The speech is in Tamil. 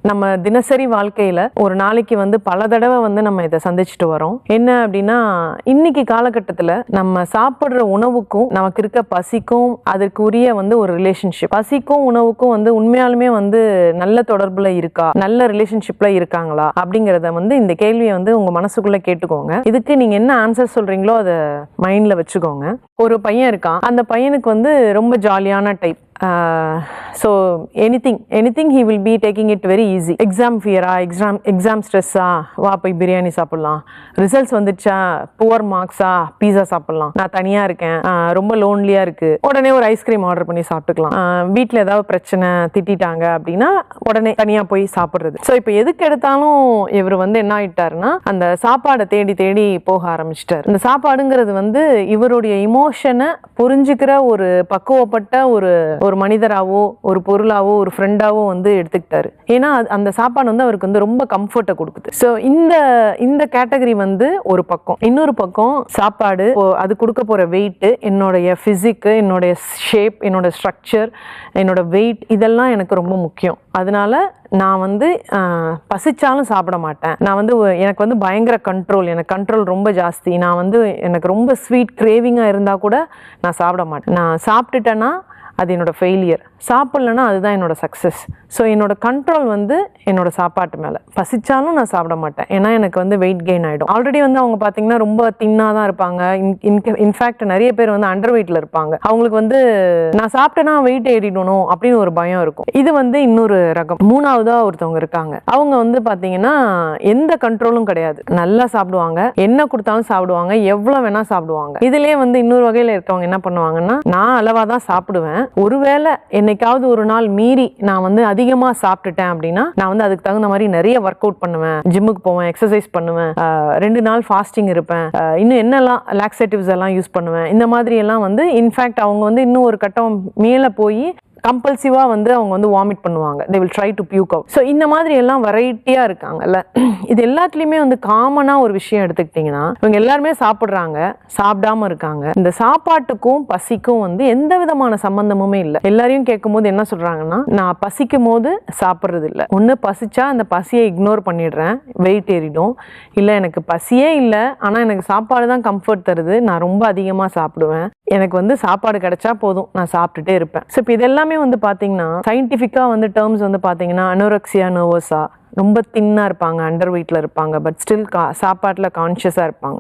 நம்ம தினசரி வாழ்க்கையில ஒரு நாளைக்கு வந்து பல தடவை வந்து நம்ம இதை சந்திச்சுட்டு வரோம். என்ன அப்படின்னா, இன்னைக்கு காலகட்டத்துல நம்ம சாப்பிடுற உணவுக்கும் நமக்கு இருக்க பசிக்கும் அதற்குரிய வந்து ஒரு ரிலேஷன்ஷிப், பசிக்கும் உணவுக்கும் வந்து உண்மையாலுமே வந்து நல்ல தொடர்புல இருக்கா, நல்ல ரிலேஷன்ஷிப்ல இருக்காங்களா அப்படிங்கறத வந்து இந்த கேள்வியை வந்து உங்க மனசுக்குள்ள கேட்டுக்கோங்க. இதுக்கு நீங்க என்ன ஆன்சர் சொல்றீங்களோ அதை மைண்ட்ல வச்சுக்கோங்க. ஒரு பையன் இருக்கான். அந்த பையனுக்கு வந்து ரொம்ப ஜாலியான type. So anything he will be taking it very easy. Exam fear, exam stress, வா போய் பிரியாணி சாப்பிடலாம். ரிசல்ட்ஸ் வந்துச்சா, புவர் மார்க்ஸா, பீஸா சாப்பிடலாம். நான் தனியா இருக்கேன், ரொம்ப லோன்லியா இருக்கு, உடனே ஒரு ஐஸ்கிரீம் ஆர்டர் பண்ணி சாப்பிட்டுக்கலாம். வீட்டில் ஏதாவது பிரச்சனை, திட்டாங்க அப்படின்னா உடனே தனியா போய் சாப்பிடுறது. ஸோ இப்போ எதுக்கு எடுத்தாலும் இவர் வந்து என்ன ஆயிட்டாருன்னா, அந்த சாப்பாடை தேடி தேடி போக ஆரம்பிச்சிட்டாரு. இந்த சாப்பாடுங்கிறது வந்து இவருடைய இமோஷனை புரிஞ்சுக்கிற ஒரு பக்குவப்பட்ட ஒரு மனிதராவோ ஒரு பொருளாவோ ஒரு ஃப்ரெண்டாவோ வந்து எடுத்துக்கிட்டாரு. ஏன்னா அந்த சாப்பாடு வந்து அவருக்கு வந்து ரொம்ப கம்ஃபர்ட்டை கொடுக்குது. ஸோ இந்த கேட்டகரி வந்து ஒரு பக்கம். இன்னொரு பக்கம் சாப்பாடு, அது கொடுக்க போற வெயிட், என்னுடைய பிசிக்கு, என்னுடைய ஷேப், என்னோட ஸ்ட்ரக்சர், என்னோட வெயிட், இதெல்லாம் எனக்கு ரொம்ப முக்கியம். அதனால நான் வந்து பசிச்சாலும் சாப்பிட மாட்டேன். நான் வந்து எனக்கு வந்து பயங்கர கண்ட்ரோல், எனக்கு கண்ட்ரோல் ரொம்ப ஜாஸ்தி. நான் வந்து எனக்கு ரொம்ப ஸ்வீட் கிரேவிங்காக இருந்தால் கூட நான் சாப்பிட மாட்டேன். நான் சாப்பிட்டுட்டேன்னா அது என்னோட ஃபெயிலியர், சாப்பிட்லன்னா அதுதான் என்னோட சக்ஸஸ். ஸோ என்னோட கண்ட்ரோல் வந்து என்னோட சாப்பாட்டு மேலே. பசிச்சாலும் நான் சாப்பிட மாட்டேன், ஏன்னா எனக்கு வந்து வெயிட் கெயின் ஆகிடும். ஆல்ரெடி வந்து அவங்க பார்த்தீங்கன்னா ரொம்ப தின்னாக தான் இருப்பாங்க. இன்ஃபேக்ட் நிறைய பேர் வந்து அண்டர் வெயிட்டில் இருப்பாங்க. அவங்களுக்கு வந்து நான் சாப்பிட்டேன்னா வெயிட் ஏறிடணும் அப்படின்னு ஒரு பயம் இருக்கும். இது வந்து இன்னொரு ரகம். மூணாவதாக ஒருத்தவங்க இருக்காங்க. அவங்க வந்து பார்த்தீங்கன்னா எந்த கண்ட்ரோலும் கிடையாது, நல்லா சாப்பிடுவாங்க, என்ன கொடுத்தாலும் சாப்பிடுவாங்க, எவ்வளோ வேணா சாப்பிடுவாங்க. இதுலேயே வந்து இன்னொரு வகையில் இருக்கவங்க என்ன பண்ணுவாங்கன்னா, நான் அளவாக தான் சாப்பிடுவேன், ஒருவேளை என்னைக்காவது ஒரு நாள் மீறி நான் வந்து அதிகமாக சாப்பிட்டுட்டேன் அப்படின்னா நான் வந்து அதுக்கு தகுந்த மாதிரி நிறைய ஒர்க் அவுட் பண்ணுவேன், ஜிம்முக்கு போவேன், எக்ஸசைஸ் பண்ணுவேன், 2 நாள் ஃபாஸ்டிங் இருப்பேன், இன்னும் என்னெல்லாம் லாக்ஸேட்டிவ்ஸ் எல்லாம் யூஸ் பண்ணுவேன். இந்த மாதிரி எல்லாம் வந்து இன்ஃபேக்ட் அவங்க வந்து இன்னும் ஒரு கட்டம் மேலே போய் கம்பல்சிவா வந்து அவங்க வந்து வாமிட் பண்ணுவாங்க. they will try to puke out. So இந்த மாதிரி எல்லாம் வெரைட்டியா இருக்காங்கல்ல. இது எல்லாத்துலேயுமே வந்து காமனா ஒரு விஷயம் எடுத்துக்கிட்டிங்கன்னா, இவங்க எல்லாருமே சாப்பிட்றாங்க, சாப்பிடாம இருக்காங்க. இந்த சாப்பாட்டுக்கும் பசிக்கும் வந்து எந்த விதமான சம்பந்தமுமே இல்லை. எல்லாரையும் கேட்கும் போது என்ன சொல்றாங்கன்னா, நான் பசிக்கும் போது சாப்பிட்றது இல்லை, ஒன்று பசிச்சா அந்த பசியை இக்னோர் பண்ணிடுறேன், வெயிட் ஏறிடும், இல்லை எனக்கு பசியே இல்லை ஆனால் எனக்கு சாப்பாடு தான் கம்ஃபர்ட் தருது, நான் ரொம்ப அதிகமாக சாப்பிடுவேன், எனக்கு வந்து சாப்பாடு கிடைச்சா போதும், நான் சாப்பிட்டுட்டே இருப்பேன். ஸோ இப்போ இதெல்லாம் வந்து பாத்தீங்கன்னா சயின்டிஃபிக்கா வந்து டேர்ம்ஸ் வந்து பாத்தீங்கன்னா அனோரெக்சியா நர்வஸா, ரொம்ப தின்னா இருப்பாங்க, அண்டர் வெயிட்ல இருப்பாங்க, பட் ஸ்டில் சாப்பாட்டுல கான்ஷியஸா இருப்பாங்க.